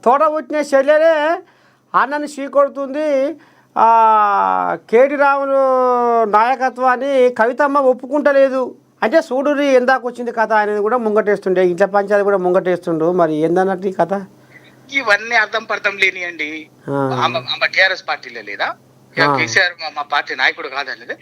తోట పుట్టిన చెల్లెలే అన్నని చీకొడుతుంది. కేటీ రాములు నాయకత్వాన్ని కవితమ్మ ఒప్పుకుంటలేదు అంటే చూడుని ఎందాక వచ్చింది కథ అనేది కూడా ముంగటేస్తుండే, ఇంట్లో పంచాయతీ కూడా ముంగటేస్తుండు. మరి ఏందన్నట్టు ఈ కథ? ఇవన్నీ అర్థం పర్థం లేనియండి. ఆమె టిఆర్ఎస్ పార్టీలో లేదా, కేసీఆర్ మా పార్టీ నాయకుడు కాదనేది.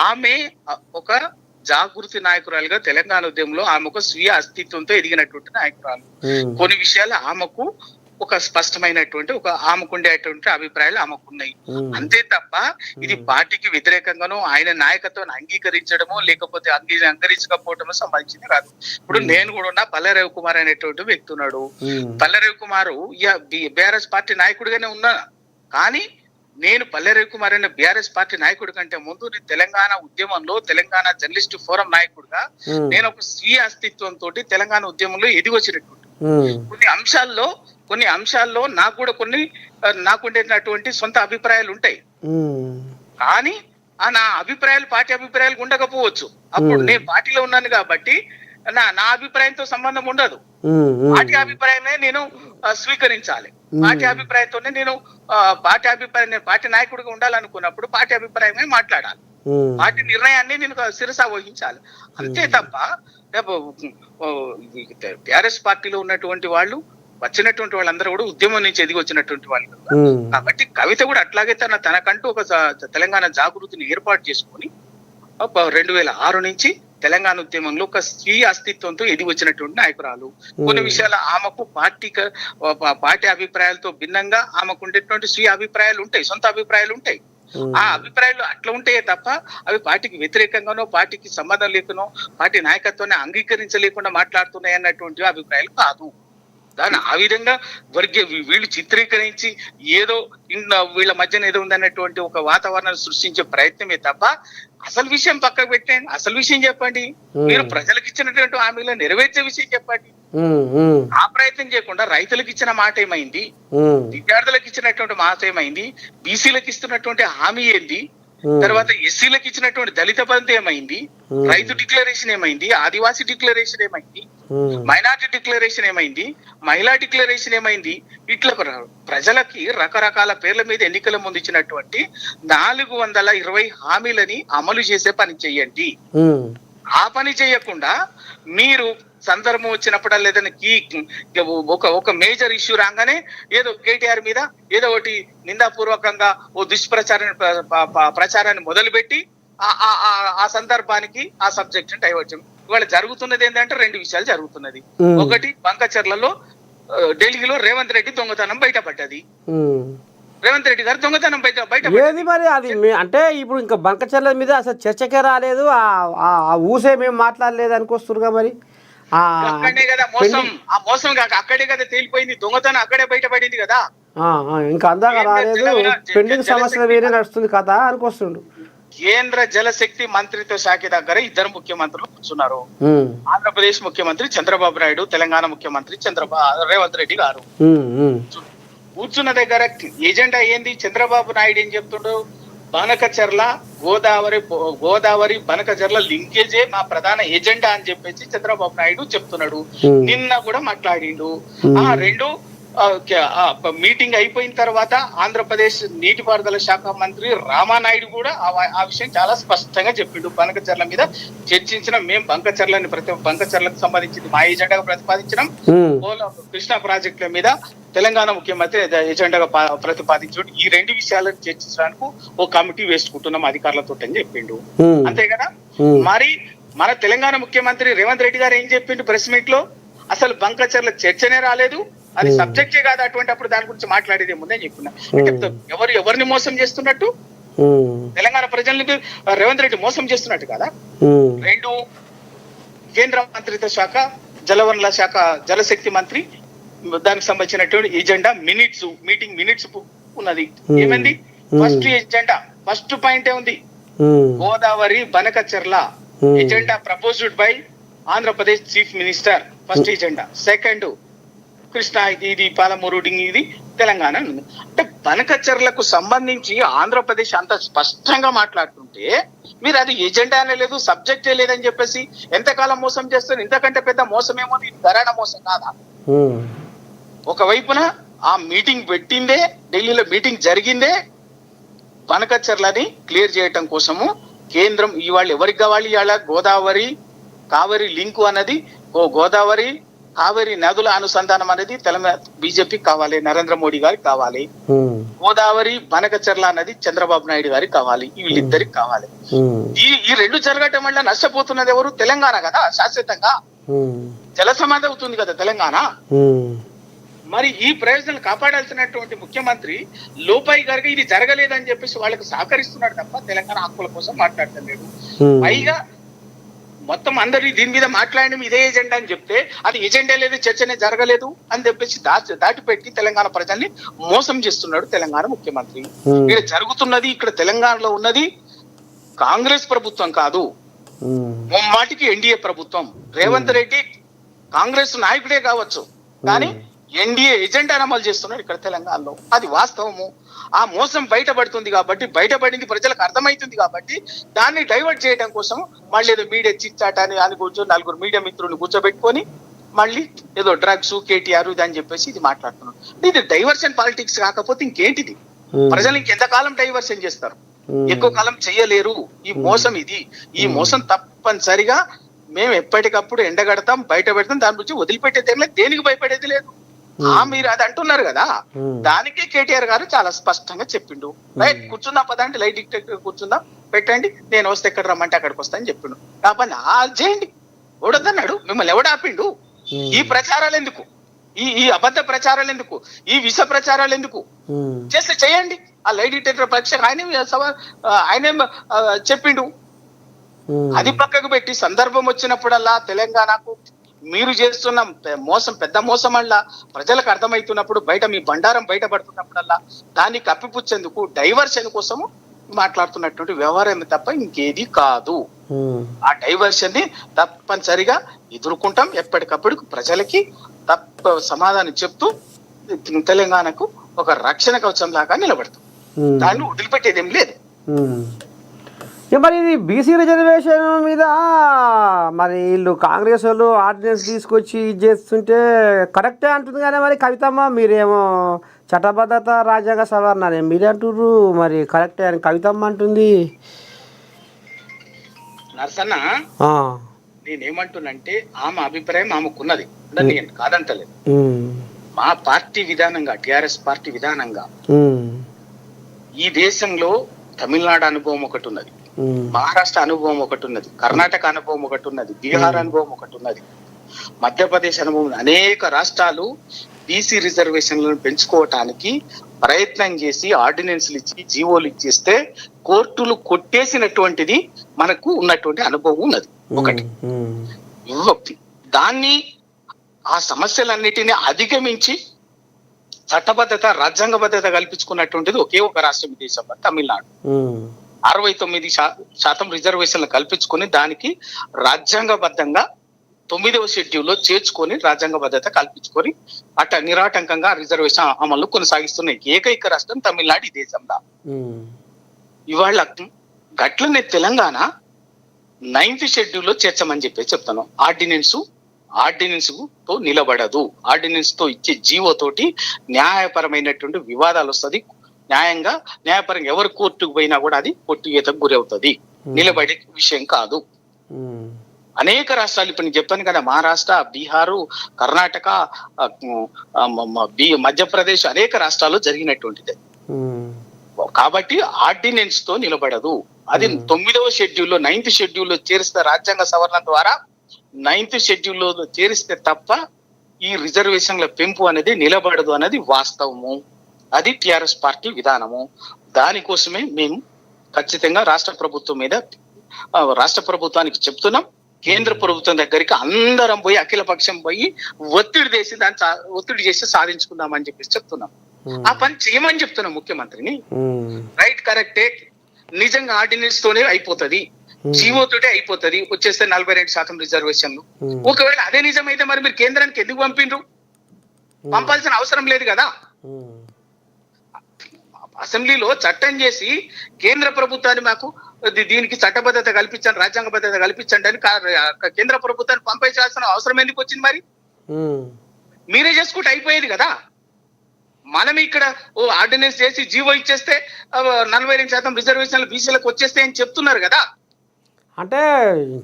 ఆమె ఒక జాగృతి నాయకురాలుగా తెలంగాణ ఉద్యమంలో ఆమె ఒక స్వీయ అస్తిత్వంతో ఎదిగినటువంటి నాయకురాలు. కొన్ని విషయాలు ఆమెకు ఒక స్పష్టమైనటువంటి ఆమెకుండేటువంటి అభిప్రాయాలు ఆమెకున్నాయి. అంతే తప్ప ఇది పార్టీకి వ్యతిరేకంగానో ఆయన నాయకత్వాన్ని అంగీకరించడమో లేకపోతే అంగీకరించకపోవటమో సంబంధించింది కాదు. ఇప్పుడు నేను కూడా ఉన్నా, పల్లె రవికుమార్ అనేటువంటి వ్యక్తి ఉన్నాడు. పల్లె రవికుమార్ బీఆర్ఎస్ పార్టీ నాయకుడిగానే ఉన్నా, కానీ నేను పల్లె రవికుమార్ అనే బీఆర్ఎస్ పార్టీ నాయకుడి కంటే ముందు తెలంగాణ ఉద్యమంలో తెలంగాణ జర్నలిస్ట్ ఫోరం నాయకుడిగా నేను ఒక స్వీయ అస్తిత్వంతో తెలంగాణ ఉద్యమంలో ఎదిగొచ్చినటువంటి కొన్ని అంశాల్లో నాకుండేటటువంటి సొంత అభిప్రాయాలు ఉంటాయి. కానీ నా అభిప్రాయాలు పార్టీ అభిప్రాయాలు ఉండకపోవచ్చు. అప్పుడు నేను పార్టీలో ఉన్నాను కాబట్టి నా అభిప్రాయంతో సంబంధం ఉండదు. పార్టీ అభిప్రాయమే నేను స్వీకరించాలి. పార్టీ అభిప్రాయంతోనే నేను పార్టీ నాయకుడిగా ఉండాలనుకున్నప్పుడు పార్టీ అభిప్రాయమే మాట్లాడాలి. పార్టీ నిర్ణయాన్ని నేను శిరస వహించాలి. అంతే తప్ప టిఆర్ఎస్ పార్టీలో ఉన్నటువంటి వాళ్ళు వచ్చినటువంటి వాళ్ళందరూ కూడా ఉద్యమం నుంచి ఎదిగి వచ్చినటువంటి వాళ్ళు. కాబట్టి కవిత కూడా అట్లాగే తనకంటూ ఒక తెలంగాణ జాగృతిని ఏర్పాటు చేసుకొని 2006 నుంచి తెలంగాణ ఉద్యమంలో ఒక స్వీయ అస్తిత్వంతో ఎదిగి వచ్చినటువంటి నాయకురాలు. కొన్ని విషయాలు ఆమెకు పార్టీ అభిప్రాయాలతో భిన్నంగా ఆమెకు ఉండేటువంటి స్వీయ అభిప్రాయాలు ఉంటాయి, సొంత అభిప్రాయాలు ఉంటాయి. ఆ అభిప్రాయాలు అట్లా ఉంటాయే తప్ప అవి పార్టీకి వ్యతిరేకంగానో పార్టీకి సంబంధం లేకనో పార్టీ నాయకత్వాన్ని అంగీకరించలేకుండా మాట్లాడుతున్నాయి అన్నటువంటి అభిప్రాయాలు కాదు. దాన్ని ఆ విధంగా వీళ్ళు చిత్రీకరించి ఏదో వీళ్ళ మధ్యన ఏదో ఉందన్నటువంటి ఒక వాతావరణాన్ని సృష్టించే ప్రయత్నమే తప్ప అసలు విషయం పక్కకు పెట్టండి. అసలు విషయం చెప్పండి. మీరు ప్రజలకు ఇచ్చినటువంటి హామీలు నెరవేర్చే విషయం చెప్పండి. ఆ ప్రయత్నం చేయకుండా రైతులకు ఇచ్చిన మాట ఏమైంది, విద్యార్థులకు ఇచ్చినటువంటి మాట ఏమైంది, బీసీలకు ఇస్తున్నటువంటి హామీ ఏంది, తర్వాత ఎస్సీలకు ఇచ్చినటువంటి దళిత బంధు ఏమైంది, రైతు డిక్లరేషన్ ఏమైంది, ఆదివాసీ డిక్లరేషన్ ఏమైంది, మైనార్టీ డిక్లరేషన్ ఏమైంది, మహిళా డిక్లరేషన్ ఏమైంది. ఇట్లా ప్రజలకి రకరకాల పేర్ల మీద ఎన్నికల ముందు ఇచ్చినటువంటి 420 హామీలని అమలు చేసే పని చెయ్యండి. ఆ పని చేయకుండా మీరు సందర్భం వచ్చినప్పుడల్లా ఏదైనా ఒక మేజర్ ఇష్యూ రాగానే ఏదో కేటీఆర్ మీద ఏదో ఒకటి నిందాపూర్వకంగా ఓ ప్రచారాన్ని మొదలుపెట్టి ఆ సందర్భానికి ఆ సబ్జెక్ట్ డైవర్ట్. ఇవాళ జరుగుతున్నది ఏంటంటే 2 విషయాలు జరుగుతున్నది. ఒకటి, బంకచర్లలో ఢిల్లీలో రేవంత్ రెడ్డి దొంగతనం బయటపడ్డది. రేవంత్ రెడ్డి గారు దొంగతనం బయట ఏది మరి అది అంటే ఇప్పుడు ఇంకా బంకచర్ల మీద అసలు చర్చకే రాలేదు. ఆ ఊసే మేము మాట్లాడలేదు అనుకొస్తురుగా మరి. అక్కడే కదా మోసం, ఆ మోసం కాక అక్కడే కదా తేలిపోయింది. దొంగతనం అక్కడే బయటపడింది కదా. ఇంకా అందాక రాలేదు, పెండింగ్ సమస్యల వేరే నడుస్తుంది కదా అనుకొస్తుండు. కేంద్ర జలశక్తి మంత్రిత్వ శాఖ దగ్గర 2 ముఖ్యమంత్రులు కూర్చున్నారు. ఆంధ్రప్రదేశ్ ముఖ్యమంత్రి చంద్రబాబు నాయుడు, తెలంగాణ ముఖ్యమంత్రి రేవంత్ రెడ్డి గారు కూర్చున్న దగ్గర ఎజెండా ఏంది? చంద్రబాబు నాయుడు ఏం చెప్తుండు? బనకచర్ల గోదావరి బనకచర్ల లింకేజే మా ప్రధాన ఎజెండా అని చెప్పేసి చంద్రబాబు నాయుడు చెప్తున్నాడు. నిన్న కూడా మాట్లాడిండు. మీటింగ్ అయిపోయిన తర్వాత ఆంధ్రప్రదేశ్ నీటిపారుదల శాఖ మంత్రి రామానాయుడు కూడా ఆ విషయం చాలా స్పష్టంగా చెప్పిండు. బంకచర్ల మీద చర్చించిన మేము బంకచర్లకు సంబంధించింది మా ఎజెండాగా ప్రతిపాదించినాం. కృష్ణా ప్రాజెక్టుల మీద తెలంగాణ ముఖ్యమంత్రి ఎజెండాగా ప్రతిపాదించాడు. ఈ 2 విషయాలను చర్చించడానికి ఓ కమిటీ వేసుకుంటున్నాం అధికారులతో అని చెప్పిండు. అంతే కదా. మరి మన తెలంగాణ ముఖ్యమంత్రి రేవంత్ రెడ్డి గారు ఏం చెప్పిండు ప్రెస్ మీట్ లో? అసలు బంకచర్ల చర్చనే రాలేదు, అది సబ్జెక్టే కాదు. అటువంటి అప్పుడు దాని గురించి మాట్లాడేది ముందే చెప్పుకున్నా. ఎవరిని మోసం చేస్తున్నట్టు? తెలంగాణ ప్రజల్ని రేవంత్ రెడ్డి మోసం చేస్తున్నట్టు కదా. 2, కేంద్ర మంత్రిత్వ శాఖ జలవనరుల శాఖ జలశక్తి మంత్రి దానికి సంబంధించినటువంటి ఎజెండా మీటింగ్ మినిట్స్ ఉన్నది. ఏమైంది? ఫస్ట్ ఎజెండా ఫస్ట్ పాయింట్ ఉంది, Godavari Banakacherla agenda proposed by Andhra Pradesh chief minister. First agenda. Second, Krishna ఇది పాలమూరు ఇది తెలంగాణ. అంటే బనకచర్లకు సంబంధించి ఆంధ్రప్రదేశ్ అంత స్పష్టంగా మాట్లాడుతుంటే మీరు అది ఎజెండానే లేదు, సబ్జెక్టే లేదని చెప్పేసి ఎంతకాలం మోసం చేస్తారు? ఇంతకంటే పెద్ద మోసం ఏమో, ఇది ధరణ మోసం కాదా? ఒకవైపున ఆ మీటింగ్ పెట్టిందే, ఢిల్లీలో మీటింగ్ జరిగిందే వనకచర్లని క్లియర్ చేయటం కోసము. కేంద్రం ఇవాళ ఎవరికి కావాలి? ఇవాళ గోదావరి కావేరి లింకు అన్నది, గోదావరి కావేరి నదుల అనుసంధానం అనేది తెలంగాణ బీజేపీకి కావాలి, నరేంద్ర మోడీ గారికి కావాలి. గోదావరి బనకచర్ల అన్నది చంద్రబాబు నాయుడు గారికి కావాలి, వీళ్ళిద్దరికి కావాలి. ఈ రెండు జరగటం వల్ల నష్టపోతున్నది ఎవరు? తెలంగాణ కదా. శాశ్వతంగా జల సమాధి అవుతుంది కదా తెలంగాణ. మరి ఈ ప్రయోజనాలు కాపాడాల్సినటువంటి ముఖ్యమంత్రి లోపాయి గారికి ఇది జరగలేదని చెప్పేసి వాళ్ళకి సహకరిస్తున్నాడు తప్ప తెలంగాణ హక్కుల కోసం మాట్లాడతలేడు. పైగా మొత్తం అందరి దీని మీద మాట్లాడడం ఇదే ఎజెండా అని చెప్తే అది ఎజెండా లేదు, చర్చనే జరగలేదు అని చెప్పేసి దాటిపెట్టి తెలంగాణ ప్రజల్ని మోసం చేస్తున్నాడు తెలంగాణ ముఖ్యమంత్రి. ఇక్కడ జరుగుతున్నది, ఇక్కడ తెలంగాణలో ఉన్నది కాంగ్రెస్ ప్రభుత్వం కాదు, ముమ్మాటికి ఎన్డీఏ ప్రభుత్వం. రేవంత్ రెడ్డి కాంగ్రెస్ నాయకుడే కావచ్చు, కానీ ఎన్డీఏ ఎజెండాను అమలు చేస్తున్నాడు ఇక్కడ తెలంగాణలో. అది వాస్తవము. ఆ మోసం బయటపడుతుంది కాబట్టి, బయటపడింది ప్రజలకు అర్థమవుతుంది కాబట్టి దాన్ని డైవర్ట్ చేయడం కోసం మళ్ళీ ఏదో మీడియా చిచ్చాట అని కూర్చొని నలుగురు మీడియా మిత్రులను కూర్చోబెట్టుకొని మళ్ళీ ఏదో డ్రగ్స్ కేటీఆర్ ఇది అని చెప్పేసి ఇది మాట్లాడుతున్నాడు. ఇది డైవర్షన్ పాలిటిక్స్ కాకపోతే ఇంకేంటిది? ప్రజలు ఇంకెంతకాలం డైవర్షన్ చేస్తారు? ఎక్కువ కాలం చెయ్యలేరు. ఈ మోసం ఇది. ఈ మోసం తప్పనిసరిగా మేము ఎప్పటికప్పుడు ఎండగడతాం, బయట పెడతాం. దాని గురించి వదిలిపెట్టేది లేదు, దేనికి భయపడేది లేదు. మీరు అది అంటున్నారు కదా, దానికి కేటీఆర్ గారు చాలా స్పష్టంగా చెప్పిండు. రైట్, కూర్చుందాం పదండి, లైట్ డిటెక్టర్ కూర్చుందాం, పెట్టండి, నేను వస్తే ఎక్కడ రమ్మంటే అక్కడికి వస్తా అని చెప్పిండు. కాబట్టి చేయండి, ఎవడొద్దన్నాడు? మిమ్మల్ని ఎవడు ఆపిండు? ఈ ప్రచారాలు ఎందుకు? ఈ అబద్ధ ప్రచారాలు ఎందుకు? ఈ విష ప్రచారాలు ఎందుకు? చేస్తే చేయండి. ఆ లైట్ డిటెక్టర్ పరీక్ష ఆయనే చెప్పిండు. అది పక్కకు పెట్టి సందర్భం వచ్చినప్పుడల్లా తెలంగాణకు మీరు చేస్తున్న మోసం పెద్ద మోసం వల్ల ప్రజలకు అర్థమవుతున్నప్పుడు, బయట మీ బండారం బయటపడుతున్నప్పుడల్లా దాన్ని కప్పిపుచ్చేందుకు డైవర్షన్ కోసము మాట్లాడుతున్నటువంటి వ్యవహారం తప్ప ఇంకేది కాదు. ఆ డైవర్షన్ ని తప్పనిసరిగా ఎదుర్కొంటాం. ఎప్పటికప్పుడు ప్రజలకి సమాధానం చెప్తూ తెలంగాణకు ఒక రక్షణ కవచం లాగా నిలబడతాం. దాన్ని వదిలిపెట్టేది ఏం లేదు. మరి ఇది బీసీ రిజర్వేషన్ మీద మరి వీళ్ళు కాంగ్రెస్ వాళ్ళు ఆర్డినెన్స్ తీసుకొచ్చి ఇది చేస్తుంటే కరెక్టే అంటుంది కానీ మరి కవితమ్మ మీరేమో చట్టబద్ధత రాజ్యాంగ సవరణ మీరే అంటుర్రు, మరి కరెక్టే అని కవితమ్మ అంటుంది. నర్సన్న, నేనేమంటున్నంటే ఆమె అభిప్రాయం ఆమెకున్నది, నేను కాదంటలేదు. మా పార్టీ విధానంగా, టిఆర్ఎస్ పార్టీ విధానంగా ఈ దేశంలో తమిళనాడు అనుభవం ఒకటి ఉన్నది, మహారాష్ట్ర అనుభవం ఒకటి ఉన్నది, కర్ణాటక అనుభవం ఒకటి ఉన్నది, బీహార్ అనుభవం ఒకటి ఉన్నది, మధ్యప్రదేశ్ అనుభవం. అనేక రాష్ట్రాలు బీసీ రిజర్వేషన్లను పెంచుకోవటానికి ప్రయత్నం చేసి ఆర్డినెన్స్లు ఇచ్చి జీవోలు ఇచ్చేస్తే కోర్టులు కొట్టేసినటువంటిది మనకు ఉన్నటువంటి అనుభవం ఉన్నది ఒకటి. విభక్తి దాన్ని ఆ సమస్యలన్నిటినీ అధిగమించి చట్టబద్ధత రాజ్యాంగబద్ధత కల్పించుకున్నటువంటిది ఒకే ఒక రాష్ట్రం ఈ దేశంలో, తమిళనాడు. 69% రిజర్వేషన్లు కల్పించుకొని దానికి రాజ్యాంగబద్ధంగా 9వ షెడ్యూల్లో చేర్చుకొని రాజ్యాంగబద్ధత కల్పించుకొని అట్ట నిరాటంకంగా రిజర్వేషన్ అమలు కొనసాగిస్తున్నాయి ఏకైక రాష్ట్రం తమిళనాడు ఈ దేశంలో. ఇవాళ గట్లనే తెలంగాణ 9th షెడ్యూల్లో చేర్చమని చెప్తాను. ఆర్డినెన్స్ తో నిలబడదు. ఆర్డినెన్స్ తో ఇచ్చే జీవోతోటి న్యాయపరమైనటువంటి వివాదాలు వస్తుంది. న్యాయపరంగా ఎవరు కోర్టుకు పోయినా కూడా అది కొట్టివేతకు గురి అవుతుంది, నిలబడే విషయం కాదు. అనేక రాష్ట్రాలు ఇప్పుడు నేను చెప్పాను కదా, మహారాష్ట్ర, బీహారు, కర్ణాటక, మధ్యప్రదేశ్ అనేక రాష్ట్రాల్లో జరిగినటువంటిది. కాబట్టి ఆర్డినెన్స్ తో నిలబడదు. అది 9వ షెడ్యూల్లో 9th షెడ్యూల్లో చేరిస్తే రాజ్యాంగ సవరణ ద్వారా 9th షెడ్యూల్లో చేరిస్తే తప్ప ఈ రిజర్వేషన్ల పెంపు అనేది నిలబడదు అనేది వాస్తవము. అది టిఆర్ఎస్ పార్టీ విధానము. దానికోసమే మేము ఖచ్చితంగా రాష్ట్ర ప్రభుత్వానికి చెప్తున్నాం. కేంద్ర ప్రభుత్వం దగ్గరికి అందరం పోయి, అఖిల పక్షం పోయి ఒత్తిడి చేసి సాధించుకుందామని చెప్పేసి చెప్తున్నాం. ఆ పని చేయమని చెప్తున్నాం ముఖ్యమంత్రిని. రైట్, కరెక్టే. నిజంగా ఆర్డినెన్స్ తోనే అయిపోతుంది, జీవో తోటే అయిపోతుంది, వచ్చేస్తే 42% రిజర్వేషన్లు. ఒకవేళ అదే నిజమైతే మరి మీరు కేంద్రానికి ఎందుకు పంపిండ్రు? పంపాల్సిన అవసరం లేదు కదా. అసెంబ్లీలో చట్టం చేసి కేంద్ర ప్రభుత్వాన్ని మాకు దీనికి చట్టబద్ధత కల్పించండి, రాజ్యాంగబద్ధత కల్పించండి అని కేంద్ర ప్రభుత్వాన్ని పంపించాల్సిన అవసరం ఎందుకు వచ్చింది? మరి మీరే చేసుకుంటే అయిపోయేది కదా. మనం ఇక్కడ ఆర్డినెన్స్ చేసి జీవో ఇచ్చేస్తే 42% రిజర్వేషన్లు బీసీలకు వచ్చేస్తాయి అని చెప్తున్నారు కదా. అంటే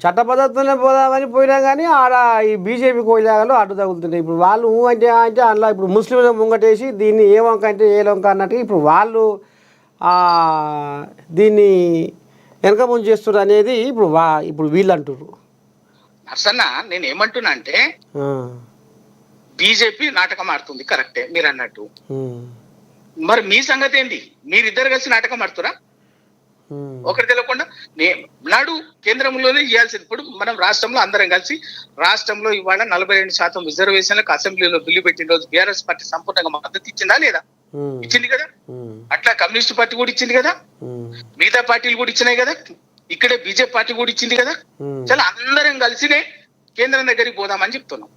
చట్టబద్ధతనే పోదామని పోయినా కానీ ఆడ ఈ బీజేపీ కోయిలాగలు అడ్డు తగులుతున్నాయి. ఇప్పుడు వాళ్ళు అంటే అందులో ఇప్పుడు ముస్లింలు ముంగటేసి దీన్ని ఏ వంక అంటే ఏ వంక అన్నట్టు ఇప్పుడు వాళ్ళు దీన్ని వెనక ముందు చేస్తున్నారు అనేది ఇప్పుడు వీళ్ళు అంటున్నారు. నర్సన్న నేను ఏమంటున్నా అంటే బీజేపీ నాటకం ఆడుతుంది కరెక్టే మీరు అన్నట్టు. మరి మీ సంగతి ఏంటి? మీరిద్దరు కలిసి నాటకం ఆడుతురా? ఒకటి తెలియకుండా నాడు కేంద్రంలోనే ఇవ్వాల్సింది. ఇప్పుడు మనం రాష్ట్రంలో అందరం కలిసి రాష్ట్రంలో ఇవాళ 42% రిజర్వేషన్లకు అసెంబ్లీలో బిల్లు పెట్టిన రోజు బీఆర్ఎస్ పార్టీ సంపూర్ణంగా మద్దతు ఇచ్చిందా లేదా? ఇచ్చింది కదా. అట్లా కమ్యూనిస్ట్ పార్టీ కూడా ఇచ్చింది కదా, మిగతా పార్టీలు కూడా ఇచ్చినాయి కదా, ఇక్కడే బీజేపీ పార్టీ కూడా ఇచ్చింది కదా. చాలా అందరం కలిసినే కేంద్రం దగ్గరికి పోదామని చెప్తున్నాం.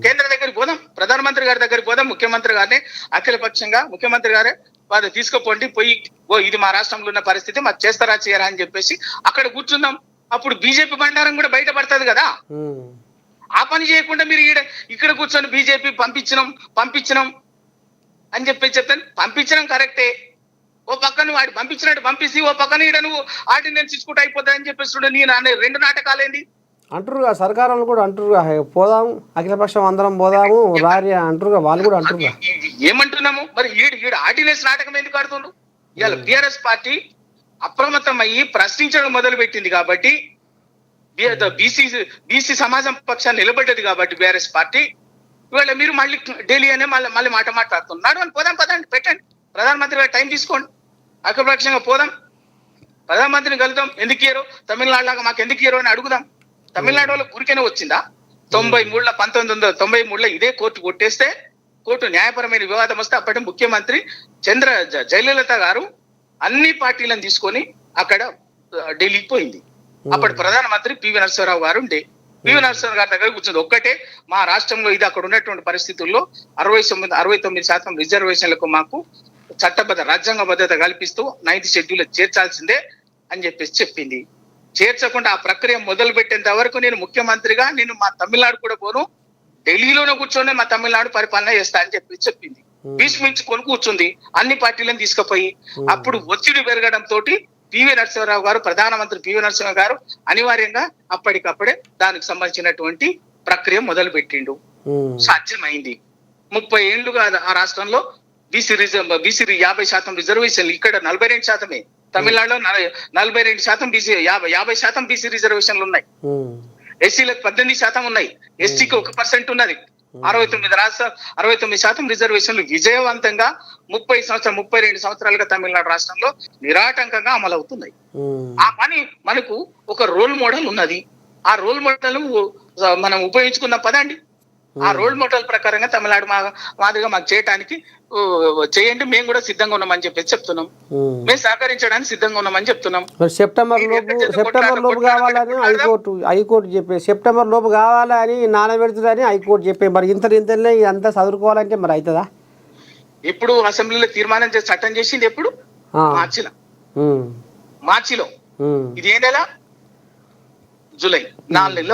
కేంద్రం దగ్గరికి పోదాం, ప్రధానమంత్రి గారి దగ్గరికి పోదాం, ముఖ్యమంత్రి గారిని అఖిల పక్షంగా ముఖ్యమంత్రి గారే వాళ్ళు తీసుకుపోండి, పోయి ఇది మా రాష్ట్రంలో ఉన్న పరిస్థితి, మాకు చేస్తారా చేయరా అని చెప్పేసి అక్కడ కూర్చుందాం. అప్పుడు బీజేపీ బండారం కూడా బయటపడుతుంది కదా. ఆ పని చేయకుండా మీరు ఇక్కడ కూర్చొని బీజేపీ పంపించినాం అని చెప్పేసి చెప్తాను. పంపించడం కరెక్టే, ఓ పక్కన వాడు పంపించినట్టు పంపిస్తే ఓ పక్కన ఈడ నువ్వు ఆర్డినెన్స్ ఇచ్చుకుంటూ అయిపోతాయని చెప్పేసి నేను రెండు నాటకాలేంటి అంటారుగా. సర్కారు కూడా అంటారుగా పోదాము, అఖిలపక్షం అందరం పోదాము రారి అంటారుగా, వాళ్ళు కూడా అంటారుగా. ఏమంటున్నాము మరి? ఈడు ఆర్డినెన్స్ నాటకం ఎందుకు ఆడుతుండ్రు? ఇవాళ టిఆర్ఎస్ పార్టీ అప్రమత్తం అయ్యి ప్రశ్నించడం మొదలు పెట్టింది కాబట్టి, బీసీ సమాజం పక్షాన్ని నిలబడ్డది కాబట్టి బీఆర్ఎస్ పార్టీ, ఇవాళ మీరు మళ్ళీ ఢిల్లీ అనే మళ్ళీ మాట్లాడుతున్నాడు అని పోదాం పదండి, పెట్టండి, ప్రధానమంత్రి గారు టైం తీసుకోండి, అఖిలపక్షంగా పోదాం, ప్రధానమంత్రిని కలుద్దాం. ఎందుకు ఇయ్యరు? తమిళనాడు లాగా మాకు ఎందుకు ఇయ్యరు అని అడుగుదాం. తమిళనాడు వాళ్ళకి ఊరికేనే వచ్చిందా? 1993లో ఇదే కోర్టు కొట్టేస్తే, కోర్టు న్యాయపరమైన వివాదం వస్తే అప్పటి ముఖ్యమంత్రి జయలలిత గారు అన్ని పార్టీలను తీసుకొని అక్కడ ఢిల్లీకి పోయింది. అప్పటి ప్రధానమంత్రి పివి నరసింహారావు గారు ఉండే. పివి నరసింహారావు గారి దగ్గర కూర్చుంది. ఒక్కటే మా రాష్ట్రంలో ఇది అక్కడ ఉన్నటువంటి పరిస్థితుల్లో 69% రిజర్వేషన్లకు మాకు చట్టబద్ధ రాజ్యాంగ భద్రత కల్పిస్తూ 9th షెడ్యూల్ చేర్చాల్సిందే అని చెప్పేసి చెప్పింది. చేర్చకుండా ఆ ప్రక్రియ మొదలు పెట్టేంత వరకు నేను ముఖ్యమంత్రిగా నేను మా తమిళనాడు కూడా పోను, ఢిల్లీలోనే కూర్చొని మా తమిళనాడు పరిపాలన చేస్తా అని చెప్పింది. భీష్మించుకొని కూర్చుంది అన్ని పార్టీలను తీసుకుపోయి. అప్పుడు ఒత్తిడి పెరగడం తోటి పివి నరసింహారావు గారు, ప్రధానమంత్రి పివి నరసింహ గారు అనివార్యంగా అప్పటికప్పుడే దానికి సంబంధించినటువంటి ప్రక్రియ మొదలు పెట్టిండు. సాధ్యమైంది. 30 ఏళ్లుగా ఆ రాష్ట్రంలో బీసీ 50% రిజర్వేషన్లు, ఇక్కడ 42%. తమిళనాడులో 42% బీసీ, 50% బీసీ రిజర్వేషన్లు ఉన్నాయి. ఎస్సీలకు 18% ఉన్నాయి, ఎస్టీకి 1% ఉన్నది. 69% రిజర్వేషన్లు విజయవంతంగా 32 సంవత్సరాలుగా తమిళనాడు రాష్ట్రంలో నిరాటంకంగా అమలవుతున్నాయి. ఆ పని మనకు ఒక రోల్ మోడల్ ఉన్నది. ఆ రోల్ మోడల్ మనం ఉపయోగించుకుందాం పదండి. ఆ రోల్ మోడల్ ప్రకారంగా తమిళనాడు మాదిరిగా మాకు చేయటానికి చేయండి, మేము కూడా సిద్ధంగా ఉన్నామని చెప్పేసి చెప్తున్నాం. మేము సహకరించడానికి సిద్ధంగా ఉన్నామని చెప్తున్నాం. సెప్టెంబర్ లోపు కావాలని హైకోర్టు చెప్పే, సెప్టెంబర్ లోపు కావాలని నానబెడుతుందని హైకోర్టు చెప్పే. మరి ఇంతలే ఇదంతా చదువుకోవాలంటే మరి అవుతుందా? ఎప్పుడు అసెంబ్లీలో తీర్మానం చేసి చట్టం చేసింది ఎప్పుడు? మార్చిలో. ఇది ఏ నెల? జూలై. 4 నెలలు